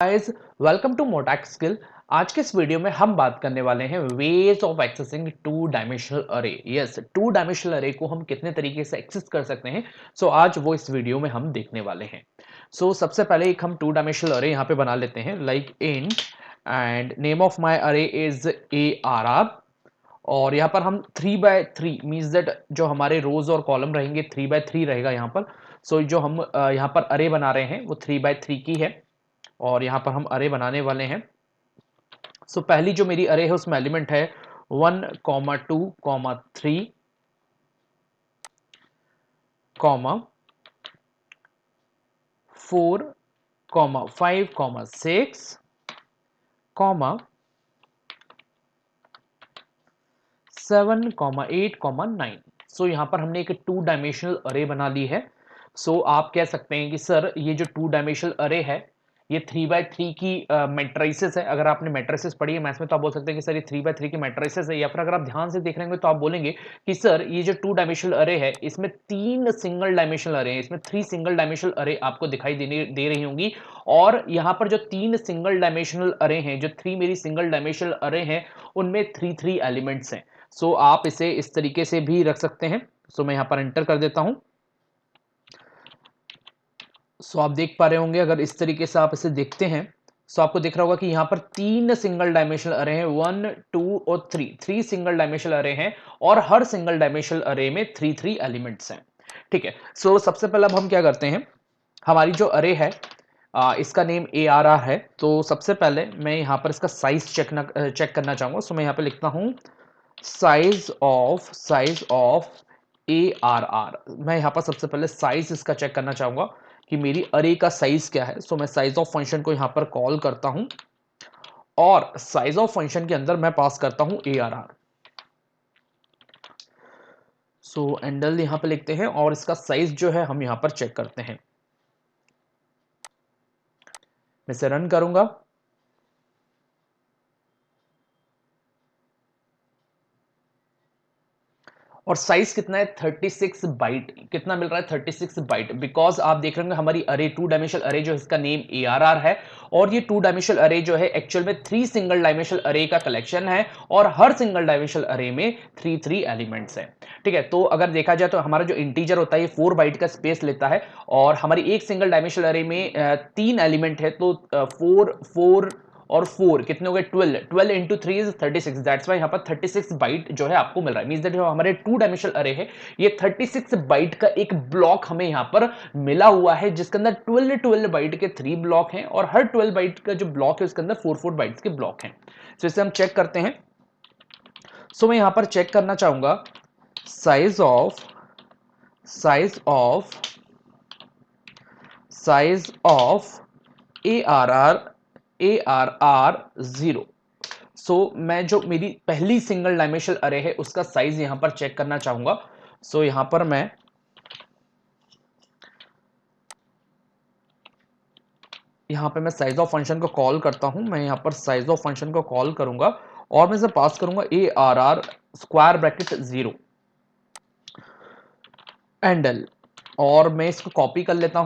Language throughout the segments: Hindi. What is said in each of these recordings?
गाइस, वेलकम टू मोटैक स्किल। आज के इस वीडियो में हम बात करने वाले हैं ways of accessing two dimensional अरे। यस, टू डायमेंशनल अरे को हम कितने तरीके से एक्सेस कर सकते हैं। आज वो इस वीडियो में हम देखने वाले हैं। सबसे पहले एक हम टू डायमेंशनल अरे यहाँ पे बना लेते हैं, like int and name of my अरे इज ARR। और यहाँ पर हम 3x3 मीन्स दैट जो हमारे रोज और कॉलम रहेंगे 3x3 रहेगा यहाँ पर। जो हम यहाँ पर अरे बना रहे हैं वो 3x3 की है और यहाँ पर हम अरे बनाने वाले हैं। पहली जो मेरी अरे है उसमें एलिमेंट है 1, 2, 3, 4, 5, 6, 7, 8, 9। यहाँ पर हमने एक टू डायमेंशनल अरे बना ली है। आप कह सकते हैं कि सर ये जो टू डायमेंशनल अरे है ये 3x3 की मैट्रिसेस है। अगर आपने मैट्रिसेस पढ़ी है मैथ्स में तो आप बोल सकते हैं कि सर ये 3x3 की मैट्रिसेस है, या फिर अगर आप ध्यान से देख रहे होंगे तो आप बोलेंगे कि सर ये जो टू डायमेंशनल अरे है इसमें 3 सिंगल डायमेंशनल अरे हैं, इसमें 3 सिंगल डायमेंशनल अरे आपको दिखाई दे रही होंगी। और यहाँ पर जो 3 सिंगल डायमेंशनल अरे हैं, जो 3 मेरी सिंगल डायमेंशनल अरे हैं उनमें 3 एलिमेंट्स हैं। आप इसे इस तरीके से भी रख सकते हैं। मैं यहाँ पर एंटर कर देता हूं। आप देख पा रहे होंगे, अगर इस तरीके से आप इसे देखते हैं आपको दिख रहा होगा कि यहाँ पर 3 सिंगल डायमेंशनल अरे हैं, 1, 2 और 3 सिंगल डायमेंशनल अरे हैं और हर सिंगल डायमेंशनल अरे में 3 एलिमेंट्स हैं। ठीक है। सबसे पहले अब हम क्या करते हैं, हमारी जो अरे है इसका नेम ARR है। तो सबसे पहले मैं यहाँ पर इसका साइज चेक करना चाहूंगा। मैं यहाँ पे लिखता हूँ साइज ऑफ ARR। मैं यहाँ पर सबसे पहले साइज इसका चेक करना चाहूंगा कि मेरी अरे का साइज क्या है। मैं साइज ऑफ फंक्शन को यहाँ पर कॉल करता हूँ और साइज ऑफ फंक्शन के अंदर मैं पास करता हूँ ARR। एंडल यहाँ पे लिखते हैं और इसका साइज जो है हम यहाँ पर चेक करते हैं। मैं इसे रन करूंगा और साइज कितना है 36 बाइट। कितना मिल रहा है 36 बाइट, बिकॉज आप देख रहे होंगे हमारी अरे टू डायमेंशनल अरे जो इसका नेम ARR है और ये टू डायमेंशनल अरे जो है एक्चुअल में 3 सिंगल डायमेंशनल अरे का कलेक्शन है और हर सिंगल डायमेंशनल अरे में 3 एलिमेंट्स हैं। ठीक है। तो अगर देखा जाए तो हमारा जो इंटीजर होता है ये 4 बाइट का स्पेस लेता है और हमारी एक सिंगल डायमेंशनल अरे में 3 एलिमेंट है। तो 4 4 और 4 कितने हो गए 12। 12 इंटू 3 इज 36। दैट्स वाई यहाँ पर 36 बाइट जो है आपको मिल रहा है। मींस दैट जो हमारे टू डायमेंशनल अरे है ये 36 बाइट का एक ब्लॉक हमें यहाँ पर मिला हुआ है, जिसके अंदर 12 बाइट के 3 ब्लॉक हैं और हर 12 बाइट का जो ब्लॉक है उसके अंदर 4 बाइट्स के ब्लॉक हैं। इसे हम चेक करते हैं। मैं यहाँ पर चेक करना चाहूंगा size of size of size of ARR 0। मैं जो मेरी पहली सिंगल डायमेंशनल अरे है उसका साइज यहां पर चेक करना चाहूंगा। यहां पर मैं साइज ऑफ फंक्शन को कॉल करता हूं। मैं यहां पर साइज ऑफ फंक्शन को कॉल करूंगा और मैं इसे पास करूंगा ARR स्क्वायर ब्रैकेट 0 एंडल। और मैं इसको कॉपी कर लेता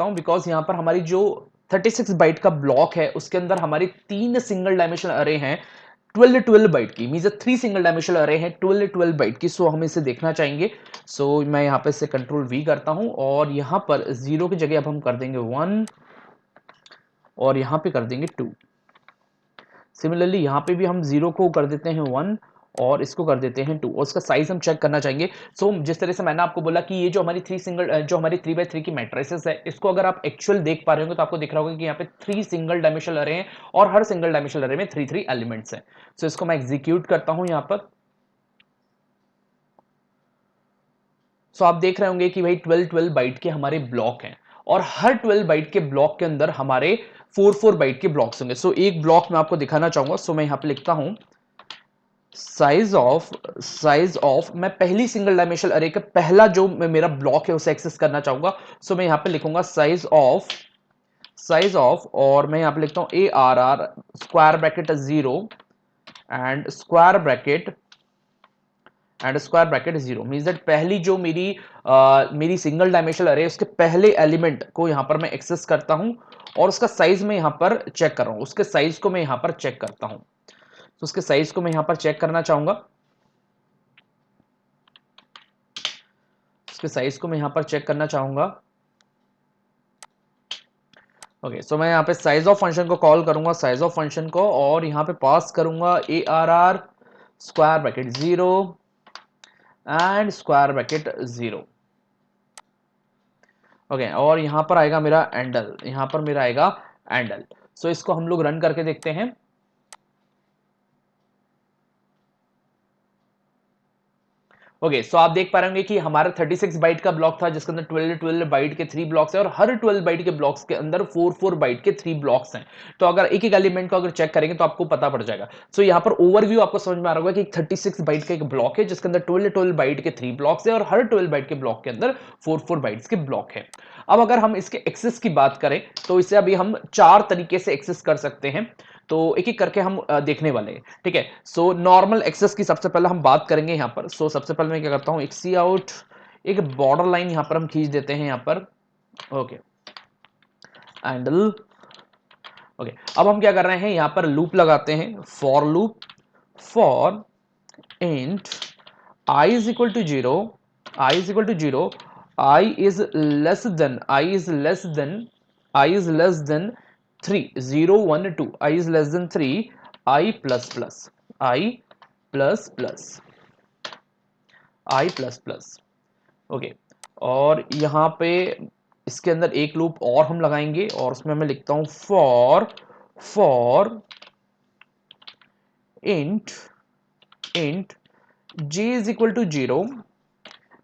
हूं बिकॉज यहां पर हमारी जो 36 बाइट का ब्लॉक है उसके अंदर हमारी 3 सिंगल डायमेंशनल अरे हैं 12 बाइट की। मींस 3 सिंगल डायमेंशनल अरे हैं 12 बाइट की। हम इसे देखना चाहेंगे। मैं यहां पे इसे कंट्रोल V करता हूं और यहां पर 0 की जगह अब हम कर देंगे 1 और यहां पे कर देंगे 2। सिमिलरली यहाँ पे भी हम 0 को कर देते हैं 1 और इसको कर देते हैं 2 और इसका साइज हम चेक करना चाहेंगे। जिस तरह से मैंने आपको बोला कि ये जो हमारी 3x3 की मैट्रिसेस है इसको अगर आप एक्चुअल देख पा रहे होंगे तो आपको दिख रहा होगा कि यहाँ पे 3 सिंगल डायमेंशनल अरे हैं और हर सिंगल डायमेंशनल अरे में 3 एलिमेंट्स हैं। इसको मैं एग्जीक्यूट करता हूं यहाँ पर। आप देख रहे होंगे कि भाई 12 बाइट के हमारे ब्लॉक हैं और हर 12 बाइट के ब्लॉक के अंदर हमारे 4 बाइट के ब्लॉक्स होंगे। एक ब्लॉक मैं आपको दिखाना चाहूंगा। मैं यहां पे लिखता हूं साइज ऑफ मैं पहली सिंगल डायमेंशनल अरे का पहला जो मेरा ब्लॉक है उसे एक्सेस करना चाहूंगा। मैं यहां पे लिखूंगा साइज ऑफ और मैं यहां पे लिखता हूं ARR square bracket 0 and square bracket 0। Means that पहली जो मेरी सिंगल डायमेंशनल अरे उसके पहले एलिमेंट को यहां पर मैं एक्सेस करता हूं और उसका साइज मैं यहां पर चेक कर रहा हूं, उसके साइज को मैं यहां पर चेक करता हूं। तो उसके साइज को मैं यहां पर चेक करना चाहूंगा, उसके साइज को मैं यहां पर चेक करना चाहूंगा। ओके, सो मैं यहाँ पे साइज ऑफ फंक्शन को कॉल करूंगा, साइज ऑफ फंक्शन को, और यहाँ पे पास करूंगा A R R square bracket 0 and square bracket 0। Okay, और यहाँ पर आएगा मेरा एंडल, यहाँ पर मेरा आएगा एंडल। सो इसको हम लोग रन करके देखते हैं। ओके, सो आप देख पा रहे होंगे कि हमारा 36 बाइट का ब्लॉक था जिसके अंदर 12 बाइट के 3 ब्लॉक्स हैं, और हर 12 बाइट के ब्लॉक्स के अंदर 4 बाइट के 3 ब्लॉक्स हैं। तो अगर एक एक एलिमेंट को अगर चेक करेंगे तो आपको पता पड़ जाएगा। सो यहाँ पर ओवरव्यू आपको समझ में आ रहा होगा कि 36 बाइट का एक ब्लॉक है जिसके अंदर 12 बाइट के 3 ब्लॉक्स है, और हर 12 बाइट के ब्लॉक के अंदर 4 बाइट्स के ब्लॉक है। अब अगर हम इसके एक्सेस की बात करें तो इसे अभी हम 4 तरीके से एक्सेस कर सकते हैं। तो एक एक करके हम देखने वाले हैं, ठीक है। सो नॉर्मल एक्सेस की सबसे पहले हम बात करेंगे यहाँ पर। सो सबसे पहले मैं क्या करता हूँ, एक सी आउट, एक बॉर्डर लाइन यहाँ पर हम खींच देते हैं यहाँ पर। Okay, handle. ओके, अब हम क्या कर रहे हैं, यहाँ पर लूप लगाते हैं, for loop, for int I is equal to 0, I is equal to 0, I is less than, I is less than, I is less than 3, 0 1 2, I is less than 3, I plus plus, I plus plus, I plus plus. Okay, और यहाँ पे इसके अंदर एक लूप और हम लगाएंगे, और उसमें मैं लिखता हूं for int int j is equal to 0,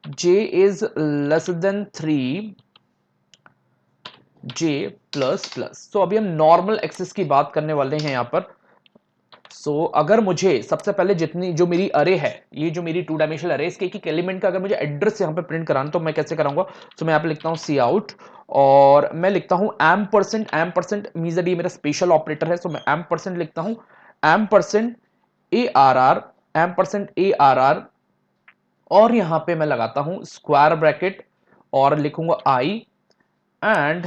j is less than 3, j plus plus. तो अभी हम नॉर्मल एक्सेस की बात करने वाले हैं यहाँ पर। अगर मुझे सबसे पहले जितनी जो मेरी अरे है, ये जो मेरी 2 डायमेंशनल अरे, इसके एक एलिमेंट का अगर मुझे एड्रेस यहाँ पे प्रिंट कराना, तो मैं कैसे कराऊंगा। मैं यहाँ पे लिखता हूँ सी आउट, और मैं लिखता हूँ एम परसेंट मीन्स दैट ये मेरा स्पेशल ऑपरेटर है। मैं एम परसेंट लिखता हूँ, M percent A R R, M percent A R R, और यहां पे मैं लगाता हूं स्क्वायर ब्रैकेट और लिखूंगा आई एंड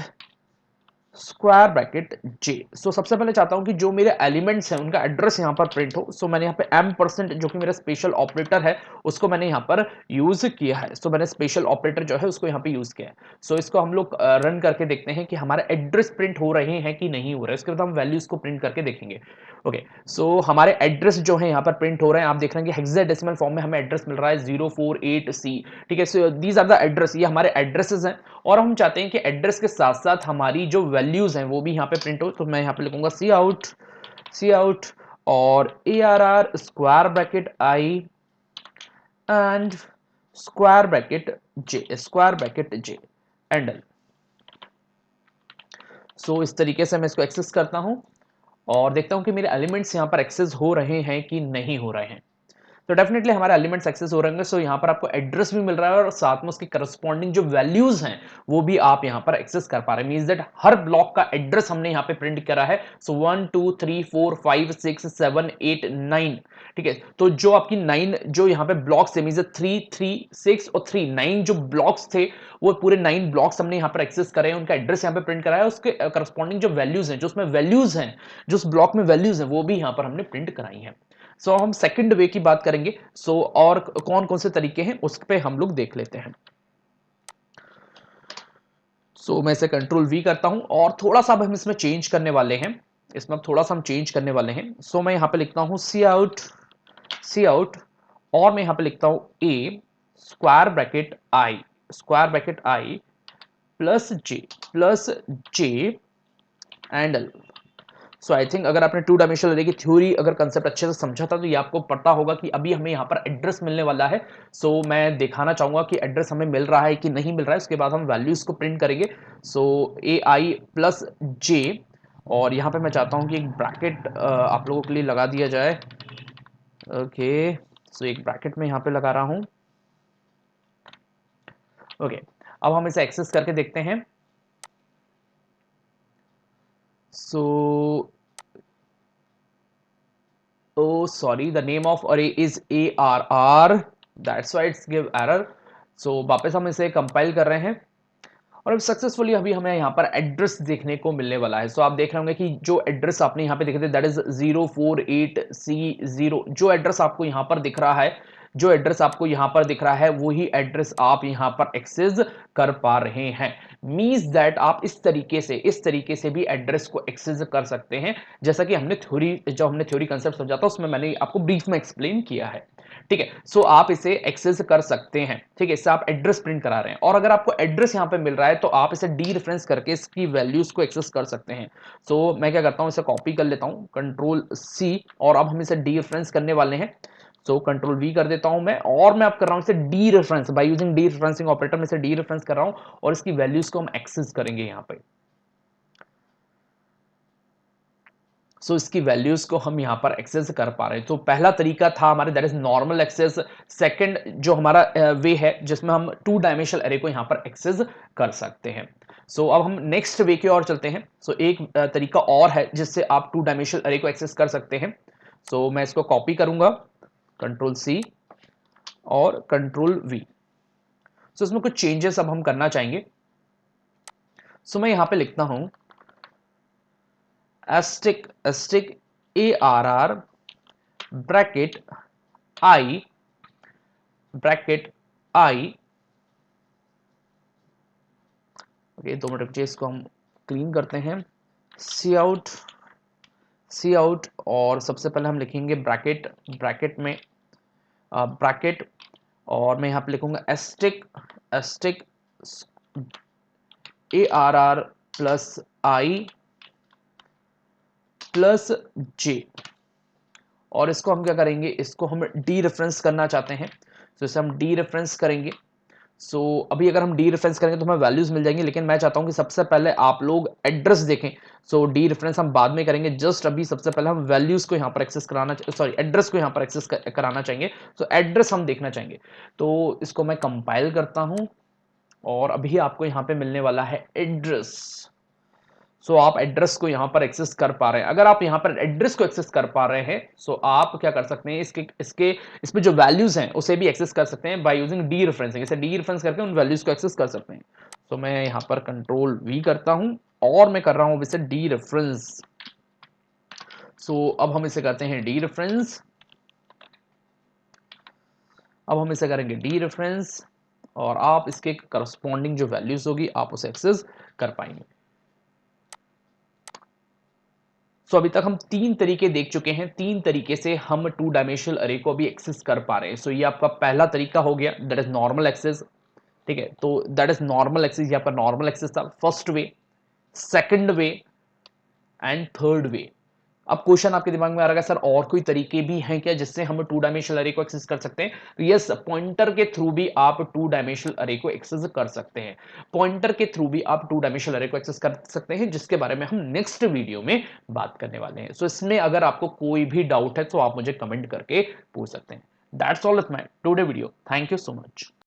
स्क्वायर ब्रैकेट जे। सबसे पहले चाहता हूं कि जो मेरे एलिमेंट्स हैं उनका एड्रेस यहां पर प्रिंट हो। मैंने यहां पे एम परसेंट जो कि मेरा स्पेशल ऑपरेटर है उसको मैंने यहां पर यूज किया है। मैंने स्पेशल ऑपरेटर जो है उसको यहां पे यूज किया है। इसको हम लोग रन करके देखते हैं कि हमारे एड्रेस प्रिंट हो रहे हैं कि नहीं हो रहे। उसके बाद हम वैल्यूज को प्रिंट करके देखेंगे। ओके, हमारे एड्रेस जो है यहाँ पर प्रिंट हो रहे हैं। आप देख रहे हैं कि हेक्साडेसिमल फॉर्म में हमें एड्रेस मिल रहा है 048C, ठीक है। So these are the address, ये हमारे एड्रेसेस हैं, और हम चाहते हैं कि एड्रेस के साथ साथ हमारी जो वैल्यूज हैं वो भी यहाँ पे प्रिंट हो। तो मैं यहाँ पे लिखूंगा सी आउट और A R R square bracket I and square bracket J endl. इस तरीके से मैं इसको एक्सेस करता हूं और देखता हूं कि मेरे एलिमेंट्स यहां पर एक्सेस हो रहे हैं कि नहीं हो रहे हैं। तो डेफिनेटली हमारे एलिमेंट्स एक्सेस हो रहे हैं। यहाँ पर आपको एड्रेस भी मिल रहा है और साथ में उसकी करस्पॉन्डिंग जो वैल्यूज हैं वो भी आप यहाँ पर एक्सेस कर पा रहे हैं। मींस दैट हर ब्लॉक का एड्रेस हमने यहाँ पे प्रिंट करा है। 1 2 3 4 5 6 7 8 9, ठीक है। तो जो आपकी 9 जो यहाँ पे ब्लॉक्स थे, मींस 3 3 6 और 3 9 जो ब्लॉक्स थे वो पूरे 9 ब्लॉक्स हमने यहाँ पर एक्सेस करे हैं, उनका एड्रेस यहाँ पे प्रिंट करा है। उसके करस्पॉन्डिंग जो वैल्यूज हैं, जो उसमें वैल्यूज हैं, जो उस ब्लॉक में वैल्यूज हैं वो भी यहाँ पर हमने प्रिंट कराई हैं। हम सेकंड वे की बात करेंगे। और कौन कौन से तरीके हैं उस पे हम लोग देख लेते हैं। मैं इसे कंट्रोल वी करता हूं और थोड़ा सा अब हम इसमें चेंज करने वाले हैं। इसमें अब थोड़ा सा हम चेंज करने वाले हैं। मैं यहां पे लिखता हूं सी आउट, और मैं यहां पे लिखता हूं A square bracket I plus J and I think अगर आपने 2 डायमेंशनल अरे की थ्योरी अगर कंसेप्ट अच्छे से समझा था तो ये आपको पता होगा कि अभी हमें यहाँ पर एड्रेस मिलने वाला है। मैं दिखाना चाहूंगा कि एड्रेस हमें मिल रहा है कि नहीं मिल रहा है। उसके बाद हम वैल्यूज को प्रिंट करेंगे। ए आई प्लस जे, और यहाँ पे मैं चाहता हूँ कि एक ब्रैकेट आप लोगों के लिए लगा दिया जाए। ओके, एक ब्रैकेट में यहाँ पे लगा रहा हूँ। ओके, अब हम इसे एक्सेस करके देखते हैं। Oh, sorry, the name of array is ARR. That's why it's give error. वापस हम इसे कंपाइल कर रहे हैं और अब सक्सेसफुली अभी हमें यहाँ पर एड्रेस देखने को मिलने वाला है। सो आप देख रहे होंगे कि जो एड्रेस आपने यहाँ पे देखे थे दैट इज 048C0, जो एड्रेस आपको यहाँ पर दिख रहा है, जो एड्रेस आपको यहाँ पर दिख रहा है वही एड्रेस आप यहाँ पर एक्सेस कर पा रहे हैं। मींस दैट आप इस तरीके से भी एड्रेस को एक्सेस कर सकते हैं, जैसा कि हमने थ्योरी कंसेप्ट समझा था उसमें मैंने आपको ब्रीफ में एक्सप्लेन किया है। ठीक है, सो आप इसे एक्सेस कर सकते हैं। ठीक है, इससे आप एड्रेस प्रिंट करा रहे हैं और अगर आपको एड्रेस यहां पे मिल रहा है तो आप इसे डी रेफरेंस करके इसकी वैल्यूज को एक्सेस कर सकते हैं। सो मैं क्या करता हूं, इसे कॉपी कर लेता हूं, कंट्रोल सी, और अब हम इसे डी रेफरेंस करने वाले हैं। सो कंट्रोल वी कर देता हूं मैं, और मैं अब कर रहा हूं इसे D reference by using D referencing operator में, इसे डी रेफरेंस कर रहा हूं और इसकी वैल्यूज को हम एक्सेस करेंगे यहां पे। सो इसकी वैल्यूज को हम यहां पर एक्सेस कर पा रहे हैं। तो पहला तरीका था हमारे that is normal access. Second जो हमारा वे है जिसमें हम 2 डायमेंशनल एरे को यहां पर एक्सेस कर सकते हैं। सो अब हम नेक्स्ट वे की ओर चलते हैं। सो एक तरीका और है जिससे आप 2 डायमेंशनल एरे को एक्सेस कर सकते हैं। सो मैं इसको कॉपी करूंगा, कंट्रोल सी और कंट्रोल वी। सो इसमें कुछ चेंजेस अब हम करना चाहेंगे। सो मैं यहां पे लिखता हूं asterisk ARR bracket I okay, 2 minute रुकिए, इसको हम क्लीन करते हैं। सी आउट और सबसे पहले हम लिखेंगे ब्रैकेट में ब्रैकेट, और मैं यहां पे लिखूंगा asterisk ARR plus I plus J, और इसको हम क्या करेंगे, इसको हम डी रेफरेंस करना चाहते हैं, तो इसे हम डी रेफरेंस करेंगे। सो अभी अगर हम डी रेफरेंस करेंगे तो हमें वैल्यूज मिल जाएंगी, लेकिन मैं चाहता हूं कि सबसे पहले आप लोग एड्रेस देखें। सो डी रेफरेंस हम बाद में करेंगे, जस्ट अभी सबसे पहले हम वैल्यूज को यहां पर एक्सेस कराना, सॉरी एड्रेस को यहां पर एक्सेस कराना चाहेंगे। सो एड्रेस हम देखना चाहेंगे, तो इसको मैं कंपाइल करता हूं और अभी आपको यहां पे मिलने वाला है एड्रेस। सो आप एड्रेस को यहां पर एक्सेस कर पा रहे हैं। अगर आप यहां पर एड्रेस को एक्सेस कर पा रहे हैं सो आप क्या कर सकते हैं, इसमें जो वैल्यूज हैं उसे भी एक्सेस कर सकते हैं बाय यूजिंग डी रेफरेंसिंग। इसे डी रेफरेंस करके उन वैल्यूज को एक्सेस कर सकते हैं। सो मैं यहां पर कंट्रोल वी करता हूं और मैं कर रहा हूं इसे डी रेफरेंस। सो अब हम इसे करते हैं डी रेफरेंस, अब हम इसे करेंगे डी रेफरेंस और आप इसके करस्पॉन्डिंग जो वैल्यूज होगी आप उसे एक्सेस कर पाएंगे। सो अभी तक हम 3 तरीके देख चुके हैं, 3 तरीके से हम 2 डायमेंशनल अरे को अभी एक्सेस कर पा रहे हैं। सो ये आपका पहला तरीका हो गया, दैट इज नॉर्मल एक्सेस। ठीक है, तो दैट इज नॉर्मल एक्सेस, यहाँ पर नॉर्मल एक्सेस था, first way, second way and third way. अब क्वेश्चन आपके दिमाग में आ रहा है सर और कोई तरीके भी हैं क्या जिससे हम 2 डायमेंशनल अरे को एक्सेस कर सकते हैं? तो यस, पॉइंटर के थ्रू भी आप 2 डायमेंशनल अरे को एक्सेस कर सकते हैं। पॉइंटर के थ्रू भी आप 2 डायमेंशनल अरे को एक्सेस कर सकते हैं, जिसके बारे में हम नेक्स्ट वीडियो में बात करने वाले हैं। सो इसमें अगर आपको कोई भी डाउट है तो आप मुझे कमेंट करके पूछ सकते हैं। That's all with my today video. Thank you so much.